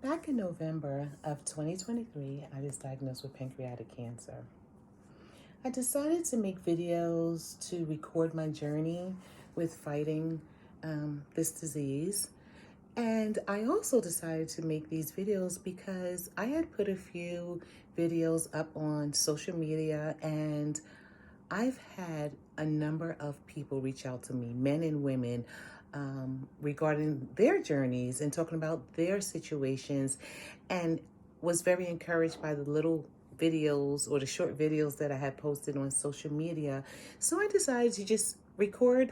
Back in November of 2023, I was diagnosed with pancreatic cancer. I decided to make videos to record my journey with fighting this disease. And I also decided to make these videos because I had put a few videos up on social media, and I've had a number of people reach out to me, men and women, regarding their journeys and talking about their situations, and was very encouraged by the little videos or the short videos that I had posted on social media. So I decided to just record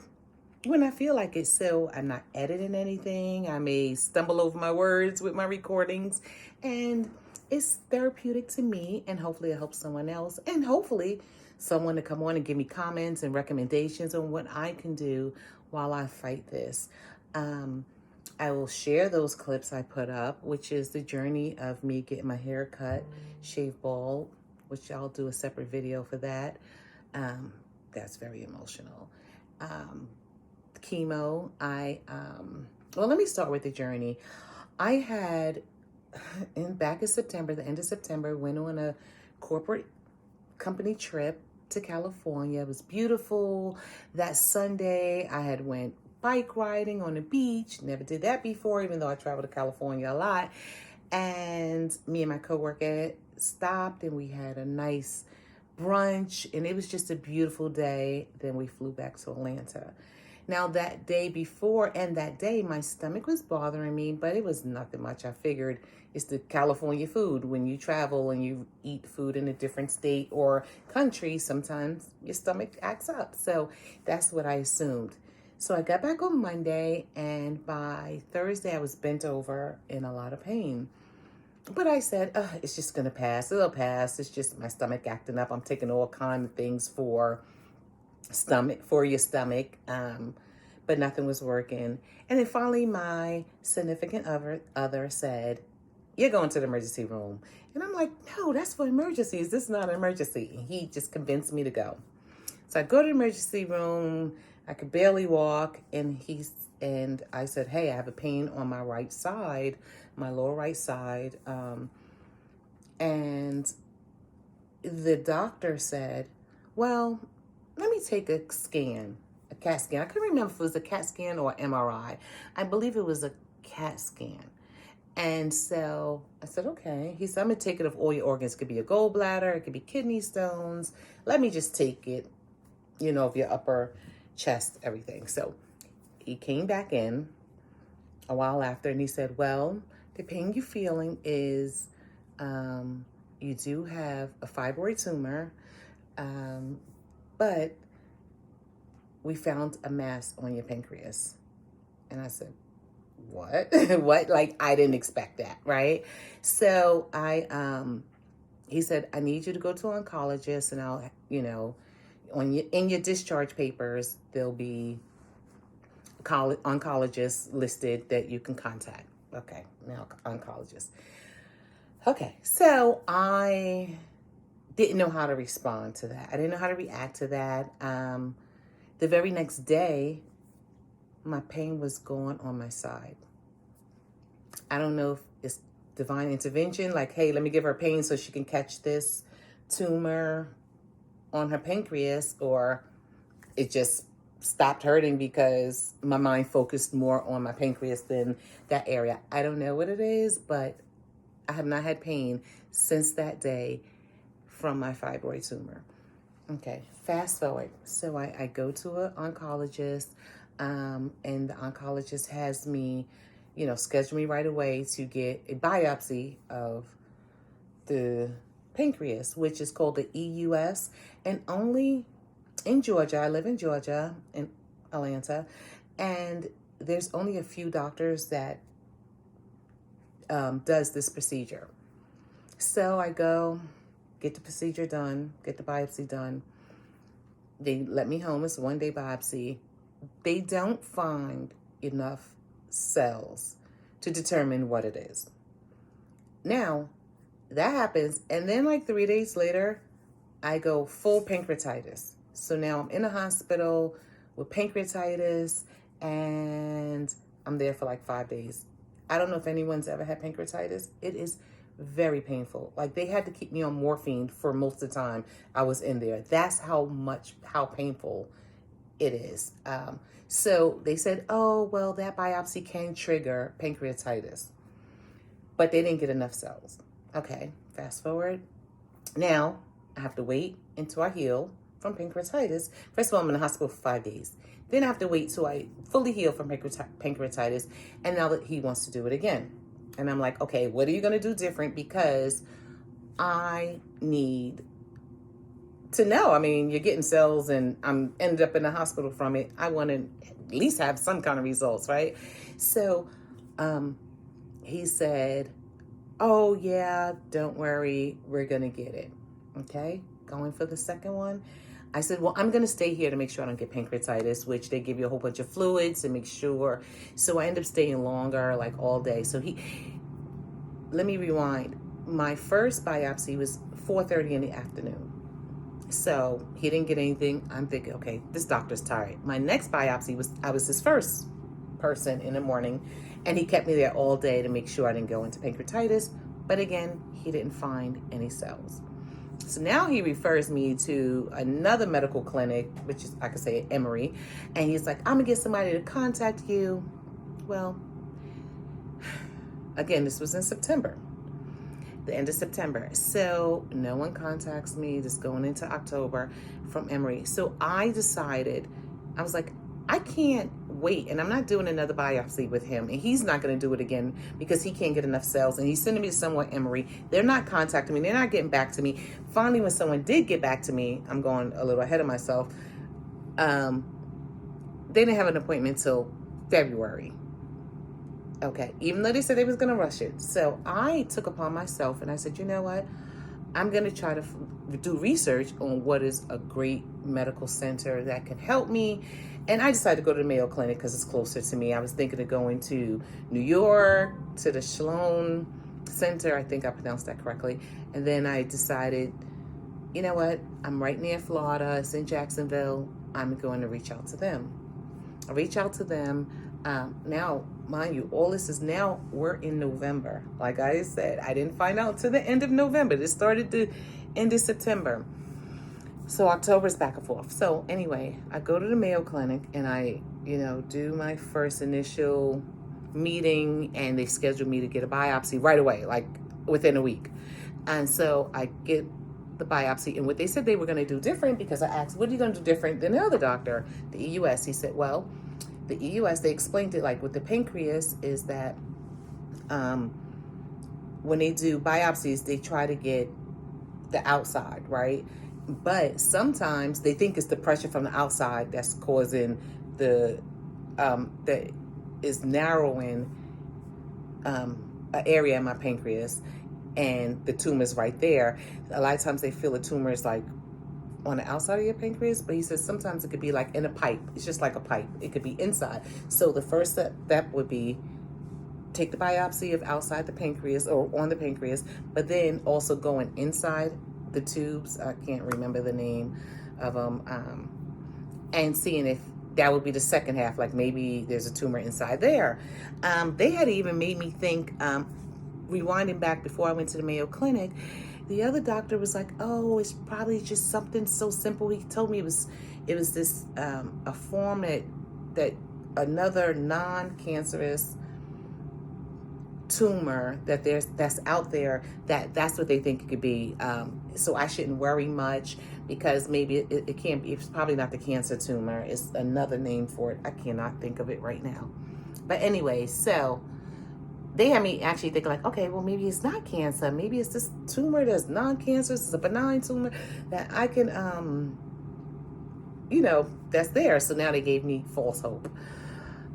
when I feel like it. So I'm not editing anything. I may stumble over my words with my recordings, and it's therapeutic to me, and hopefully it helps someone else, and hopefully someone to come on and give me comments and recommendations on what I can do while I fight this. I will share those clips I put up, which is the journey of me getting my hair cut, shaved bald, which I'll do a separate video for that. That's very emotional. Chemo, well, let me start with the journey. I had, back in September, the end of September, went on a corporate company trip to California. It was beautiful. That Sunday, I had went bike riding on the beach. Never did that before, even though I traveled to California a lot. And me and my coworker stopped, and we had a nice brunch, and it was just a beautiful day. Then we flew back to Atlanta. Now, that day before and that day, my stomach was bothering me, but it was nothing much. I figured it's the California food. When you travel and you eat food in a different state or country, sometimes your stomach acts up. So that's what I assumed. So I got back on Monday, and by Thursday, I was bent over in a lot of pain. But I said, it's just going to pass. It'll pass. It's just my stomach acting up. I'm taking all kinds of things for your stomach, but nothing was working. And then finally my significant other said, you're going to the emergency room. And I'm like, no, that's for emergencies. This is not an emergency. And he just convinced me to go. So I go to the emergency room. I could barely walk, and I said, hey, I have a pain on my right side, my lower right side. And the doctor said, well, let me take a scan, a CAT scan. I couldn't remember if it was a CAT scan or MRI. I believe it was a CAT scan. And so I said, okay. He said, I'm going to take it of all your organs. It could be a gallbladder. It could be kidney stones. Let me just take it, of your upper chest, everything. So he came back in a while after, and he said, well, the pain you're feeling is you do have a fibroid tumor, but we found a mass on your pancreas. And I said, what? What? Like, I didn't expect that, right? So he said, I need you to go to an oncologist, and I'll, in your discharge papers, there'll be oncologists listed that you can contact. Okay, now oncologist. Okay, so I didn't know how to respond to that. I didn't know how to react to that. The very next day, my pain was gone on my side. I don't know if it's divine intervention, like, hey, let me give her pain so she can catch this tumor on her pancreas, or it just stopped hurting because my mind focused more on my pancreas than that area. I don't know what it is, but I have not had pain since that day from my fibroid tumor. Okay, fast forward. So I go to an oncologist, and the oncologist has me, schedule me right away to get a biopsy of the pancreas, which is called the EUS, and only in Georgia. I live in Georgia, in Atlanta, and there's only a few doctors that does this procedure. So I go, get the procedure done, get the biopsy done. They let me home. It's a 1-day biopsy. They don't find enough cells to determine what it is. Now, that happens, and then like 3 days later, I go full pancreatitis. So now I'm in a hospital with pancreatitis, and I'm there for like 5 days. I don't know if anyone's ever had pancreatitis. It is very painful. Like, they had to keep me on morphine for most of the time I was in there. That's how painful it is. So they said, oh, well, that biopsy can trigger pancreatitis, but they didn't get enough cells. Okay, fast forward. Now I have to wait until I heal from pancreatitis. First of all, I'm in the hospital for 5 days. Then I have to wait till I fully heal from pancreatitis. And now that he wants to do it again. And I'm like, okay, what are you going to do different? Because I need to know. I mean, you're getting cells and I'm ended up in the hospital from it. I want to at least have some kind of results, right? So he said, oh, yeah, don't worry. We're going to get it. Okay, going for the second one. I said, well, I'm going to stay here to make sure I don't get pancreatitis, which they give you a whole bunch of fluids to make sure. So I end up staying longer, like all day. So let me rewind. My first biopsy was 4:30 in the afternoon. So he didn't get anything. I'm thinking, okay, this doctor's tired. My next biopsy I was his first person in the morning, and he kept me there all day to make sure I didn't go into pancreatitis. But again, he didn't find any cells. So now he refers me to another medical clinic, which is, I could say, Emory. And he's like, I'm going to get somebody to contact you. Well, again, this was in September, the end of September. So no one contacts me, just going into October from Emory. So I decided, I was like, I can't wait, and I'm not doing another biopsy with him, and he's not going to do it again because he can't get enough cells, and he's sending me to someone Emory. They're not contacting me. They're not getting back to me. Finally, when someone did get back to me, I'm going a little ahead of myself, they didn't have an appointment till February. Okay, even though they said they was going to rush it. So I took upon myself, and I said, you know what? I'm going to try to do research on what is a great medical center that can help me. And I decided to go to the Mayo Clinic because it's closer to me. I was thinking of going to New York, to the Sloan Center. I think I pronounced that correctly. And then I decided, you know what? I'm right near Florida. It's in Jacksonville. I'm going to reach out to them. I reach out to them. Now, mind you, all this is now, we're in November. Like I said, I didn't find out till the end of November. This started the end of September. So October's back and forth. So anyway, I go to the Mayo Clinic and I, do my first initial meeting, and they scheduled me to get a biopsy right away, like within a week. And so I get the biopsy, and what they said they were going to do different, because I asked, what are you going to do different than the other doctor, the EUS? He said, well, the EUS, they explained it like with the pancreas is that when they do biopsies, they try to get the outside, right? But sometimes they think it's the pressure from the outside that's causing that is narrowing an area in my pancreas, and the tumor is right there. A lot of times they feel the tumor is like on the outside of your pancreas, but he says sometimes it could be like in a pipe. It's just like a pipe. It could be inside. So the first step would be take the biopsy of outside the pancreas or on the pancreas, but then also going inside the tubes. I can't remember the name of them, and seeing if that would be the second half, like maybe there's a tumor inside there. They had even made me think, rewinding back before I went to the Mayo Clinic, the other doctor was like, oh, it's probably just something so simple. He told me it was this a form that another non-cancerous tumor that's out there, that's what they think it could be. So I shouldn't worry much, because maybe it can't be. It's probably not the cancer tumor. It's another name for it. I cannot think of it right now. But anyway, so they had me actually thinking like, okay, well, maybe it's not cancer. Maybe it's this tumor that's non-cancerous. It's a benign tumor that I can, that's there. So now they gave me false hope.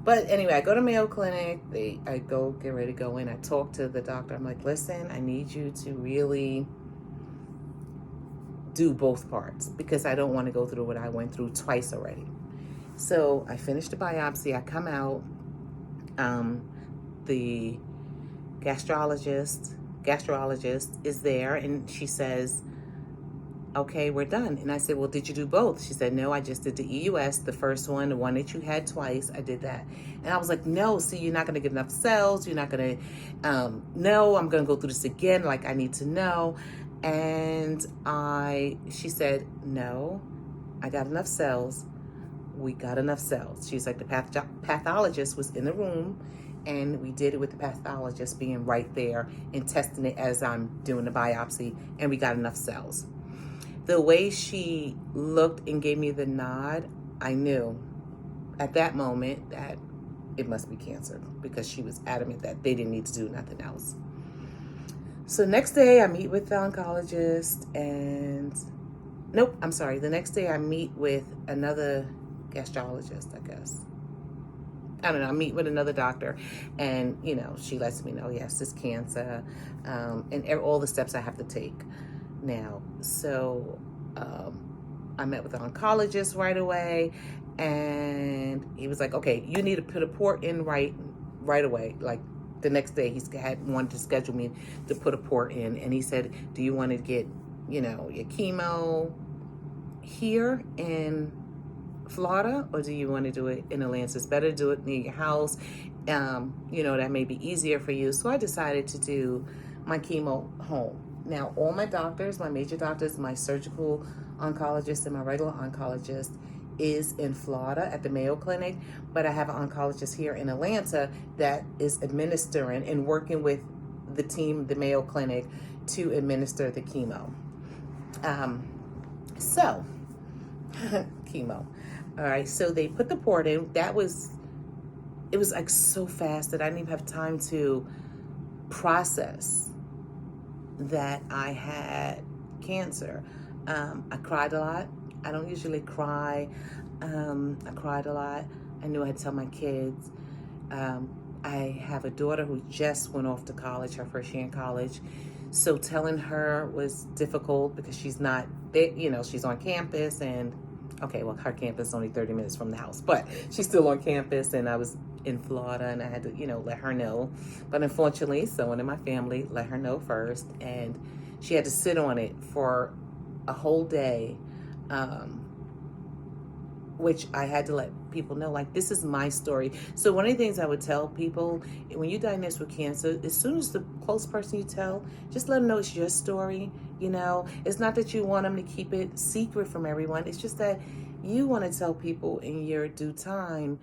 But anyway, I go to Mayo Clinic. I go get ready to go in. I talk to the doctor. I'm like, listen, I need you to really do both parts, because I don't want to go through what I went through twice already. So I finished the biopsy. I come out. The gastrologist is there, and she says, okay, we're done. And I said, well, did you do both? She said, no, I just did the EUS, the first one, the one that you had twice. I did that. And I was like, no, see, you're not going to get enough cells. You're not going to, no, I'm going to go through this again. Like, I need to know. And she said, no, I got enough cells. We got enough cells. She's like, the pathologist was in the room, and we did it with the pathologist being right there and testing it as I'm doing the biopsy, and we got enough cells. The way she looked and gave me the nod, I knew at that moment that it must be cancer, because she was adamant that they didn't need to do nothing else. So next day I meet with the oncologist, and the next day I meet with another gastrologist, I guess. I don't know, I meet with another doctor, and, she lets me know, yes, it's cancer, and all the steps I have to take now. So I met with the oncologist right away, and he was like, okay, you need to put a port in right away. Like the next day, he had wanted to schedule me to put a port in, and he said, do you want to get, your chemo here in Florida, or do you want to do it in Atlanta? It's better to do it near your house. That may be easier for you. So I decided to do my chemo home. Now, all my doctors, my major doctors, my surgical oncologist and my regular oncologist is in Florida at the Mayo Clinic, but I have an oncologist here in Atlanta that is administering and working with the team, the Mayo Clinic, to administer the chemo. Chemo. All right, so they put the port in. It was like so fast that I didn't even have time to process that I had cancer. I cried a lot. I don't usually cry. I cried a lot. I knew I had to tell my kids. I have a daughter who just went off to college, her first year in college. So telling her was difficult because she's not there, she's on campus, and her campus is only 30 minutes from the house, but she's still on campus, and I was in Florida, and I had to, let her know. But unfortunately, someone in my family let her know first, and she had to sit on it for a whole day, which I had to let people know, like, this is my story. So one of the things I would tell people, when you're diagnosed with cancer, as soon as the close person you tell, just let them know it's your story. It's not that you want them to keep it secret from everyone. It's just that you want to tell people in your due time.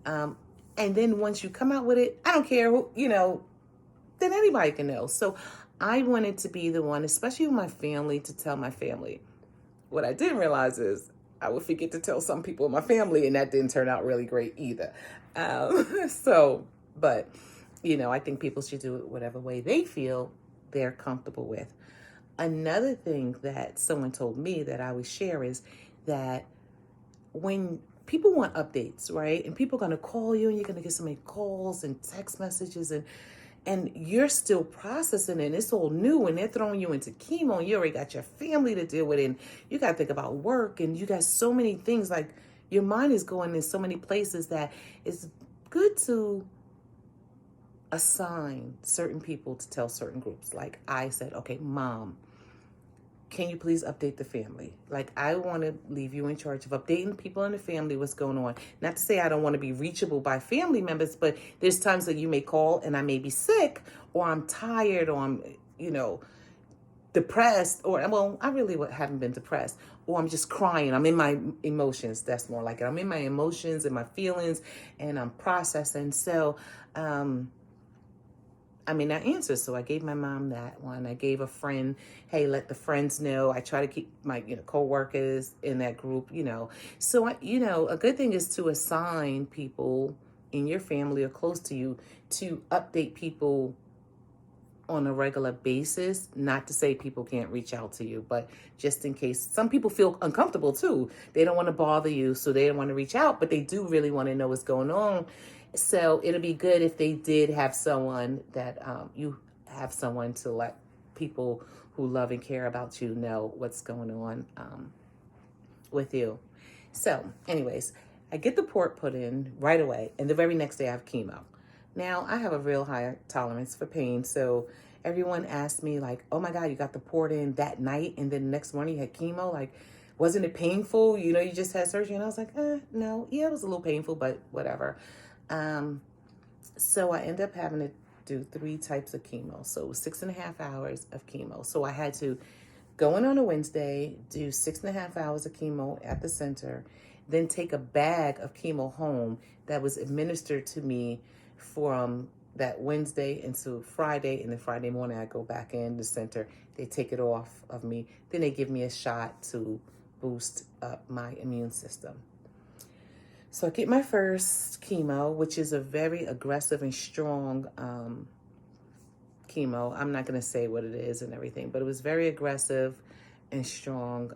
And then once you come out with it, I don't care who, then anybody can know. So I wanted to be the one, especially with my family, to tell my family. What I didn't realize is I would forget to tell some people in my family, and that didn't turn out really great either. But I think people should do it whatever way they feel they're comfortable with. Another thing that someone told me that I always share is that when people want updates, right? And people are going to call you, and you're going to get so many calls and text messages, and you're still processing it, and it's all new, and they're throwing you into chemo, and you already got your family to deal with, and you got to think about work, and you got so many things, like your mind is going in so many places that it's good to assign certain people to tell certain groups. Like I said, okay, Mom, can you please update the family? Like, I want to leave you in charge of updating people in the family what's going on. Not to say I don't want to be reachable by family members, but there's times that you may call and I may be sick, or I'm tired, or I'm, depressed, or, well, I really haven't been depressed, or I'm just crying. I'm in my emotions. That's more like it. I'm in my emotions and my feelings, and I'm processing. So, I answered. So I gave my mom that one. I gave a friend, hey, let the friends know. I try to keep my, coworkers in that group, So, a good thing is to assign people in your family or close to you to update people on a regular basis. Not to say people can't reach out to you, but just in case. Some people feel uncomfortable too. They don't want to bother you, so they don't want to reach out, but they do really want to know what's going on. So it'll be good if they did have someone that you have someone to let people who love and care about you know what's going on with you. So anyways, I get the port put in right away, and the very next day I have chemo. Now, I have a real high tolerance for pain, so everyone asked me like, oh my God, you got the port in that night and then the next morning you had chemo. Like, wasn't it painful? You know, you just had surgery. And I was like, no. Yeah, it was a little painful, but whatever. So I ended up having to do 3 types of chemo. So it was 6.5 hours of chemo. So I had to go in on a Wednesday, do 6.5 hours of chemo at the center, then take a bag of chemo home that was administered to me from that Wednesday into Friday. And then Friday morning, I go back in the center. They take it off of me. Then they give me a shot to boost up my immune system. So I get my first chemo, which is a very aggressive and strong chemo. I'm not going to say what it is and everything, but it was very aggressive and strong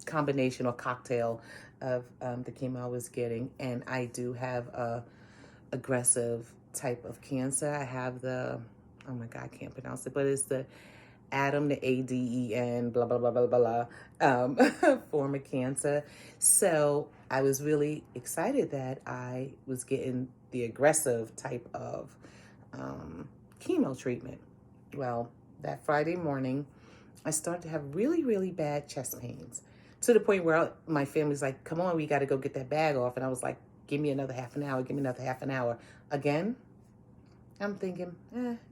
combination or cocktail of the chemo I was getting. And I do have a aggressive type of cancer. I have the, oh my God, I can't pronounce it, but it's the Adam, the ADEN, blah, blah, blah, blah, blah, form of cancer. So I was really excited that I was getting the aggressive type of chemo treatment. Well, that Friday morning, I started to have really, really bad chest pains to the point where my family's like, come on, we got to go get that bag off. And I was like, give me another half an hour, give me another half an hour. Again, I'm thinking,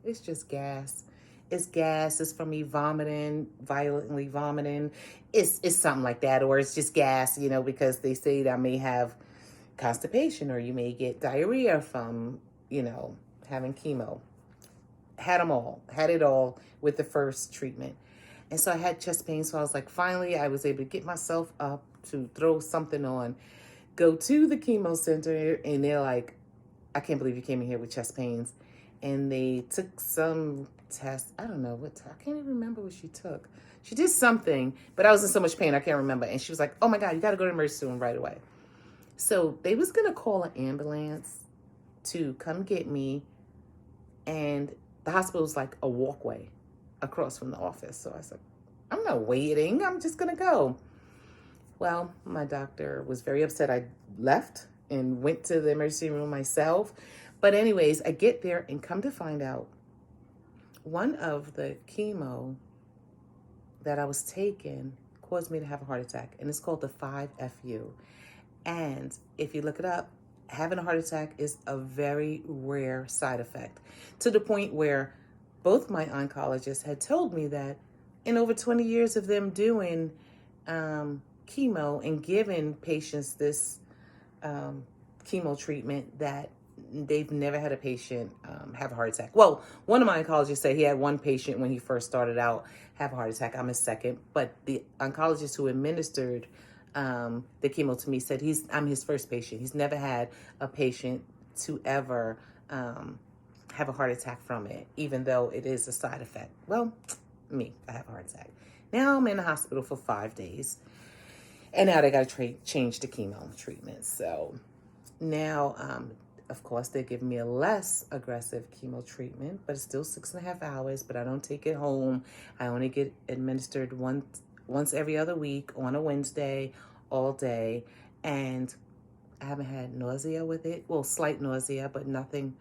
it's just gas. It's gas. It's from me vomiting, violently vomiting. It's something like that. Or it's just gas, you know, because they say that I may have constipation or you may get diarrhea from, you know, having chemo. Had them all. Had it all with the first treatment. And so I had chest pain. So I was like, finally, I was able to get myself up to throw something on, go to the chemo center, and they're like, I can't believe you came in here with chest pains. And they took some test. I don't know what. I can't even remember what she took. She did something, but I was in so much pain I can't remember. And she was like, "Oh my God, you got to go to emergency room right away." So they was gonna call an ambulance to come get me, and the hospital was like a walkway across from the office. So I said, "I'm not waiting. I'm just gonna go." Well, my doctor was very upset. I left and went to the emergency room myself. But anyways, I get there and come to find out one of the chemo that I was taking caused me to have a heart attack. And it's called the 5FU. And if you look it up, having a heart attack is a very rare side effect, to the point where both my oncologists had told me that in over 20 years of them doing chemo and giving patients this chemo treatment, that they've never had a patient have a heart attack. Well, one of my oncologists said he had one patient when he first started out have a heart attack. I'm his second. But the oncologist who administered the chemo to me said I'm his first patient. He's never had a patient to ever have a heart attack from it, even though it is a side effect. Well, me, I have a heart attack. Now I'm in the hospital for 5 days. And now they got to change the chemo treatment. So now, of course, they're giving me a less aggressive chemo treatment, but it's still 6.5 hours, but I don't take it home. I only get administered once every other week on a Wednesday, all day. And I haven't had nausea with it. Well, slight nausea, but nothing.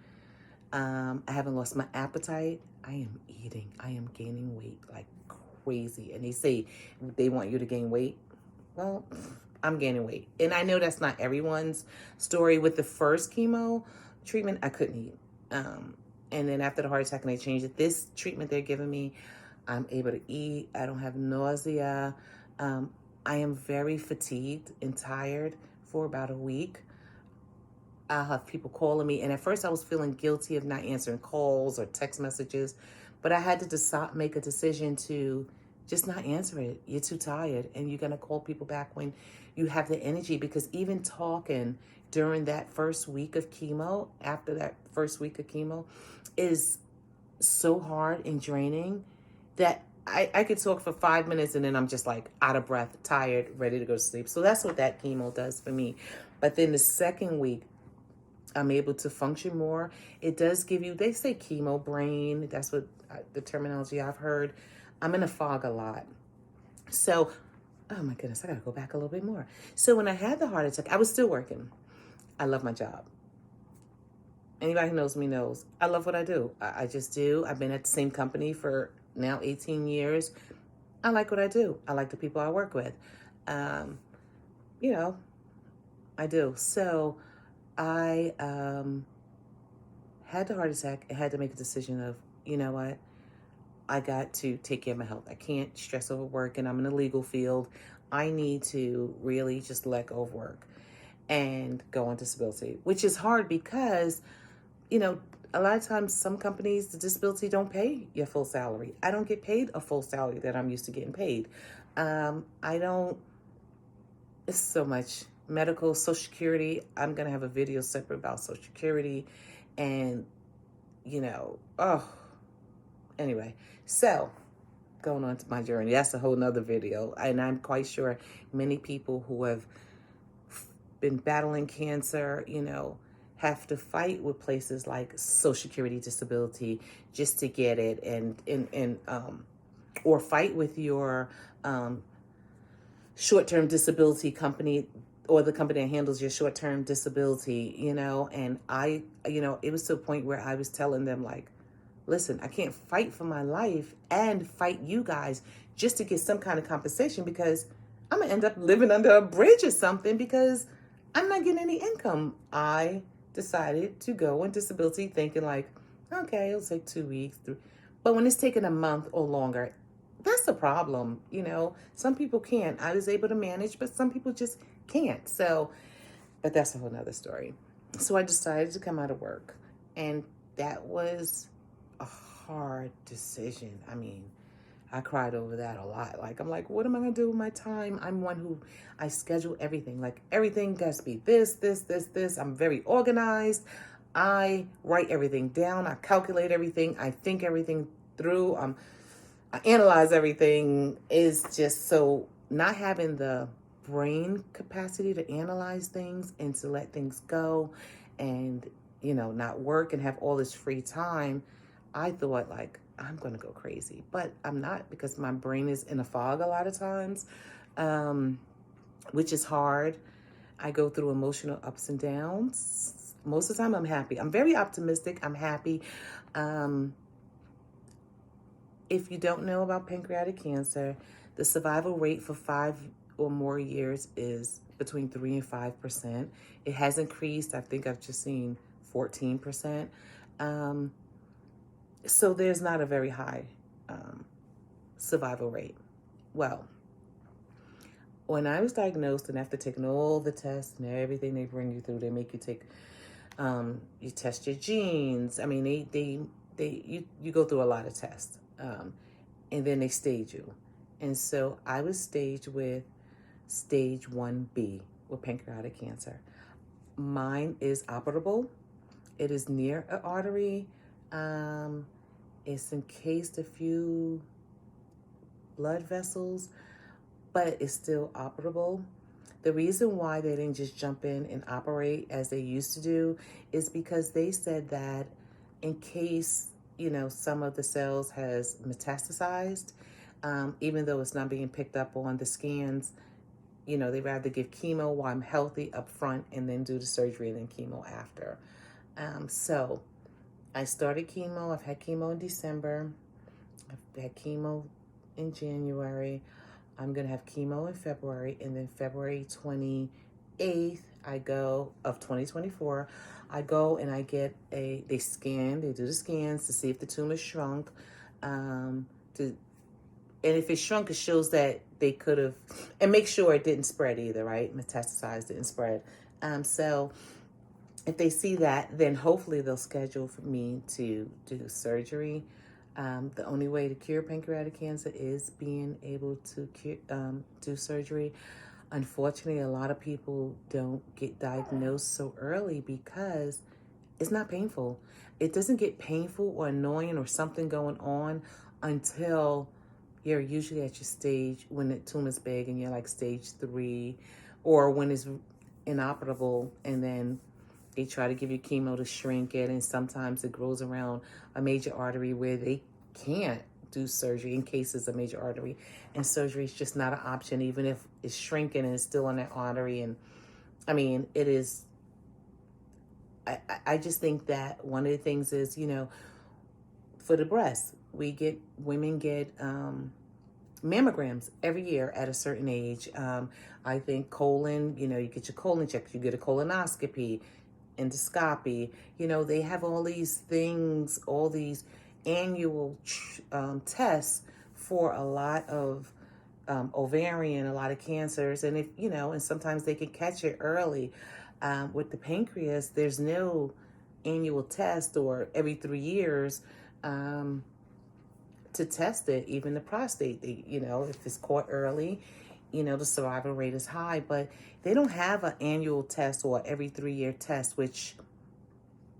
I haven't lost my appetite. I am eating. I am gaining weight like crazy. And they say they want you to gain weight. Well, I'm gaining weight. And I know that's not everyone's story. With the first chemo treatment, I couldn't eat. And then after the heart attack and they changed it, this treatment they're giving me, I'm able to eat. I don't have nausea. I am very fatigued and tired for about a week. I'll have people calling me. And at first I was feeling guilty of not answering calls or text messages. But I had to make a decision to just not answer it. You're too tired, and you're going to call people back when you have the energy, because even talking during that first week of chemo, after that first week of chemo, is so hard and draining that I could talk for 5 minutes and then I'm just like out of breath, tired, ready to go to sleep. So that's what that chemo does for me. But then the second week, I'm able to function more. It does give you, they say chemo brain. That's what the terminology I've heard. I'm in a fog a lot. So, oh my goodness, I got to go back a little bit more. So when I had the heart attack, I was still working. I love my job. Anybody who knows me knows I love what I do. I just do. I've been at the same company for now 18 years. I like what I do. I like the people I work with. Um, you know, I do. So I had the heart attack. I had to make a decision of, you know what? I got to take care of my health. I can't stress over work, and I'm in the legal field. I need to really just let go of work and go on disability, which is hard because, you know, a lot of times some companies, the disability don't pay your full salary. I don't get paid a full salary that I'm used to getting paid. I don't, it's so much medical, Social Security. I'm going to have a video separate about Social Security and, anyway. So going on to my journey, that's a whole nother video. And I'm quite sure many people who have been battling cancer, have to fight with places like Social Security disability just to get it, and or fight with your short-term disability company or the company that handles your short-term disability, and it was to a point where I was telling them, like, listen, I can't fight for my life and fight you guys just to get some kind of compensation, because I'm going to end up living under a bridge or something because I'm not getting any income. I decided to go on disability thinking like, okay, it'll take 2 weeks. But when it's taking a month or longer, that's the problem. Some people can't. I was able to manage, but some people just can't. So, but that's a whole nother story. So I decided to come out of work, and that was a hard decision. I mean, I cried over that a lot. Like, I'm like, what am I going to do with my time? I'm one who, I schedule everything. Like, everything has to be this, this, this, this. I'm very organized. I write everything down. I calculate everything. I think everything through. I analyze everything. Is just so not having the brain capacity to analyze things and to let things go and, not work and have all this free time. I thought, like, I'm going to go crazy, but I'm not, because my brain is in a fog a lot of times, which is hard. I go through emotional ups and downs. Most of the time I'm happy. I'm very optimistic. I'm happy. If you don't know about pancreatic cancer, the survival rate for 5 or more years is between 3 and 5%. It has increased. I think I've just seen 14%. So there's not a very high survival rate. Well, when I was diagnosed, and after taking all the tests and everything they bring you through, they make you take, you test your genes. I mean, you go through a lot of tests, and then they stage you. And so I was staged with stage 1B with pancreatic cancer. Mine is operable. It is near an artery. It's encased a few blood vessels, but it's still operable. The reason why they didn't just jump in and operate as they used to do is because they said that in case, some of the cells has metastasized, even though it's not being picked up on the scans, they'd rather give chemo while I'm healthy up front and then do the surgery and then chemo after. So I started chemo. I've had chemo in December. I've had chemo in January. I'm going to have chemo in February. And then February 28th, of 2024, I go and I get they do the scans to see if the tumor shrunk. And if it shrunk, it shows that they could have, and make sure it didn't spread either, right? Metastasized, didn't spread. So if they see that, then hopefully they'll schedule for me to do surgery. The only way to cure pancreatic cancer is being able to do surgery. Unfortunately, a lot of people don't get diagnosed so early because it's not painful. It doesn't get painful or annoying or something going on until you're usually at your stage when the tumor's big and you're like stage 3, or when it's inoperable, and then they try to give you chemo to shrink it, and sometimes it grows around a major artery where they can't do surgery in case it's a major artery, and surgery is just not an option, even if it's shrinking and it's still on that artery. And I mean, it is I just think that one of the things is, for the breasts, women get mammograms every year at a certain age. I think colon, you get your colon checked, you get a colonoscopy, endoscopy. They have all these things, all these annual tests for a lot of ovarian, a lot of cancers, and and sometimes they can catch it early. With the pancreas, there's no annual test or every 3 years. To test it, even the prostate, if it's caught early, the survival rate is high, but they don't have an annual test or every 3 year test, which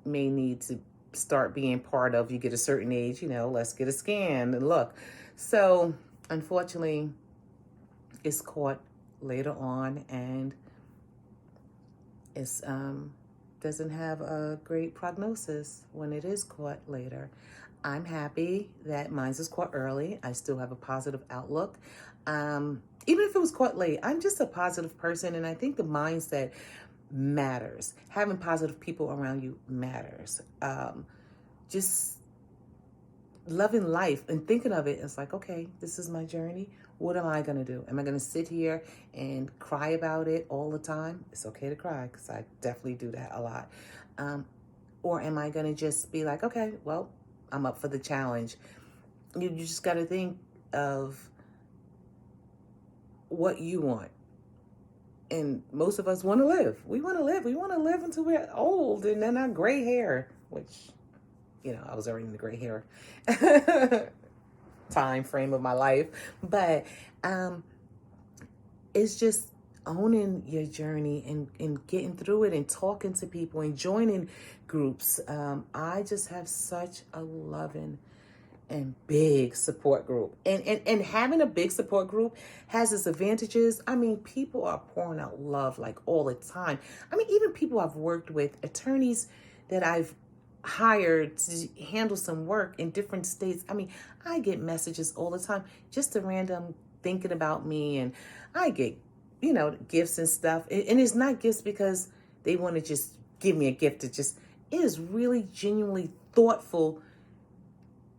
may need to start being part of. You get a certain age, let's get a scan and look. So unfortunately, it's caught later on, and it's doesn't have a great prognosis when it is caught later. I'm happy that mine's is caught early. I still have a positive outlook. Even if it was caught late, I'm just a positive person, and I think the mindset matters. Having positive people around you matters. Just loving life and thinking of it, it's like, okay, this is my journey. What am I going to do? Am I going to sit here and cry about it all the time? It's okay to cry, because I definitely do that a lot. Or am I going to just be like, okay, well, I'm up for the challenge. You just got to think of what you want. And most of us want to live. We want to live. We want to live until we're old, and then our gray hair, which, I was already in the gray hair time frame of my life. But it's just owning your journey and getting through it and talking to people and joining groups. I just have such a loving and big support group. And having a big support group has its advantages. I mean, people are pouring out love like all the time. I mean, even people I've worked with, attorneys that I've hired to handle some work in different states. I mean, I get messages all the time, just a random thinking about me, and I get, gifts and stuff. And it's not gifts because they want to just give me a gift. It is really genuinely thoughtful,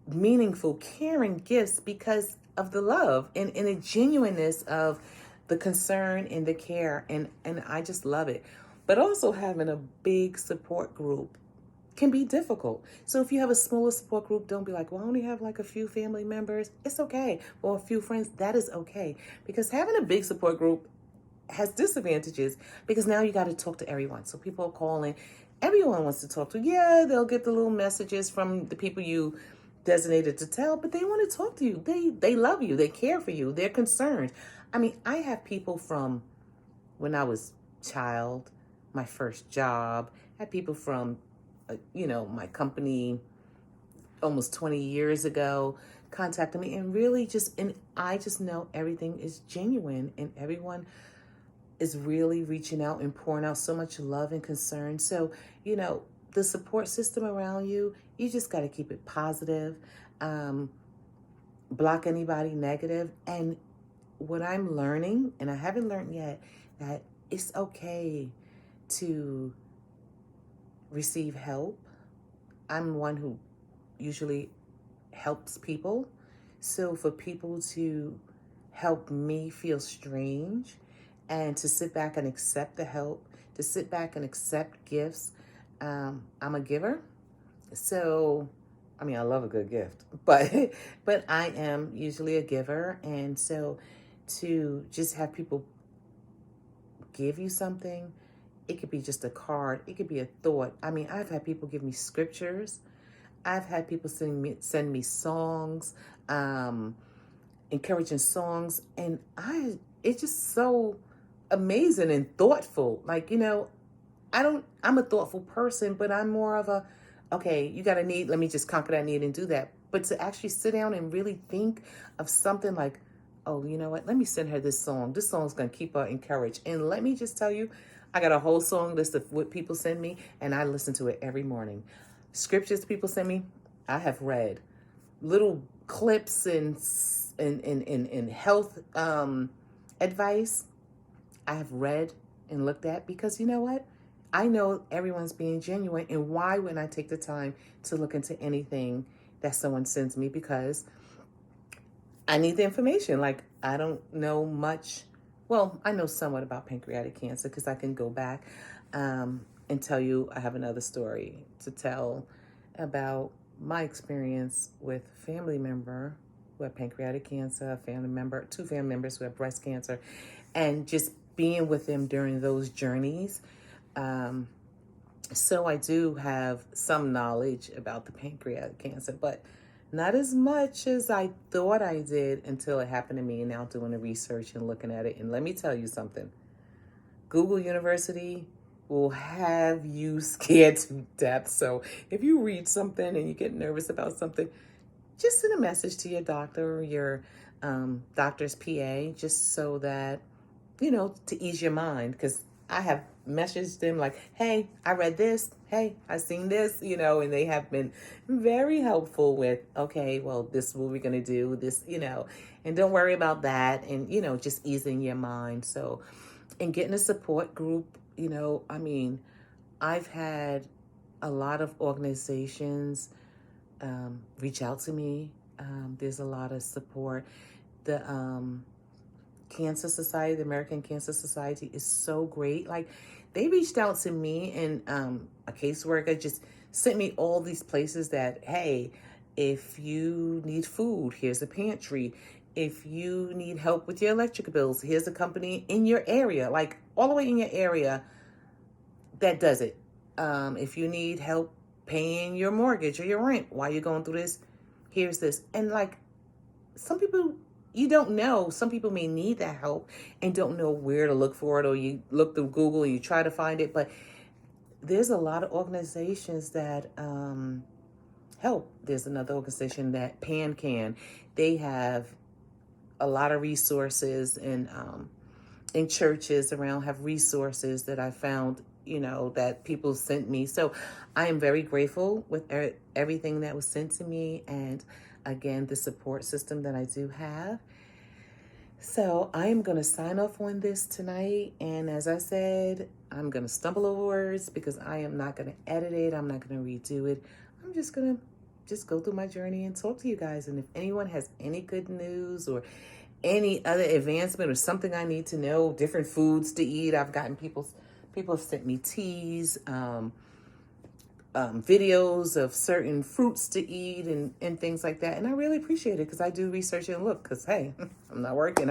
meaningful, caring gifts because of the love and the genuineness of the concern and the care. And I just love it. But also having a big support group can be difficult. So if you have a smaller support group, don't be like, well, I only have like a few family members. It's okay. Or a few friends. That is okay. Because having a big support group has disadvantages, because now you got to talk to everyone. So people are calling. Everyone wants to talk to. Yeah, they'll get the little messages from the people you designated to tell, but they want to talk to you. They love you. They care for you. They're concerned. I mean, I have people from when I was child, my first job. I had people from my company almost 20 years ago contacted me, and really and I just know everything is genuine, and everyone is really reaching out and pouring out so much love and concern. So, the support system around you, you just got to keep it positive, block anybody negative. And what I'm learning, and I haven't learned yet, that it's okay to receive help. I'm one who usually helps people. So for people to help me feel strange and to sit back and accept the help, to sit back and accept gifts, I'm a giver. So, I mean, I love a good gift, but I am usually a giver. And so to just have people give you something, it could be just a card. It could be a thought. I mean, I've had people give me scriptures. I've had people send me songs, encouraging songs. And it's just so amazing and thoughtful. Like, I'm a thoughtful person, but I'm more of a, okay, you got a need, let me just conquer that need and do that. But to actually sit down and really think of something like, oh, you know what? Let me send her this song. This song's going to keep her encouraged. And let me just tell you, I got a whole song list of what people send me, and I listen to it every morning. Scriptures people send me, I have read. Little clips and health advice, I have read and looked at, because you know what? I know everyone's being genuine. And why wouldn't I take the time to look into anything that someone sends me? Because I need the information. Like, I don't know much. Well, I know somewhat about pancreatic cancer because I can go back and tell you. I have another story to tell about my experience with a family member who had pancreatic cancer, a family member, two family members who had breast cancer, and just being with them during those journeys. Um, so I do have some knowledge about the pancreatic cancer, but not as much as I thought I did until it happened to me, and now doing the research and looking at it. And let me tell you something. Google University will have you scared to death. So if you read something and you get nervous about something, just send a message to your doctor or your doctor's PA, just so that, to ease your mind. Because I have messaged them like, hey, I read this. Hey, I seen this, and they have been very helpful with, okay, well, this is what we're going to do, this, and don't worry about that. And, just easing your mind. So, and getting a support group, I've had a lot of organizations reach out to me. There's a lot of support. The Cancer Society, the American Cancer Society, is so great. Like, they reached out to me, and a caseworker just sent me all these places that, hey, if you need food, here's a pantry. If you need help with your electric bills, here's a company in your area, like all the way in your area that does it. If you need help paying your mortgage or your rent while you're going through this, here's this. And like, some people, you don't know, some people may need that help and don't know where to look for it, or you look through Google and you try to find it. But there's a lot of organizations that help. There's another organization, that PanCan. They have a lot of resources, and in churches around have resources that I found, that people sent me. So I am very grateful with everything that was sent to me, and again, the support system that I do have. So I am going to sign off on this tonight. And as I said, I'm going to stumble over words because I am not going to edit it. I'm not going to redo it. I'm just going to go through my journey and talk to you guys. And if anyone has any good news or any other advancement or something I need to know, different foods to eat, I've gotten people have sent me teas, videos of certain fruits to eat and things like that. And I really appreciate it because I do research and look because, hey, I'm not working.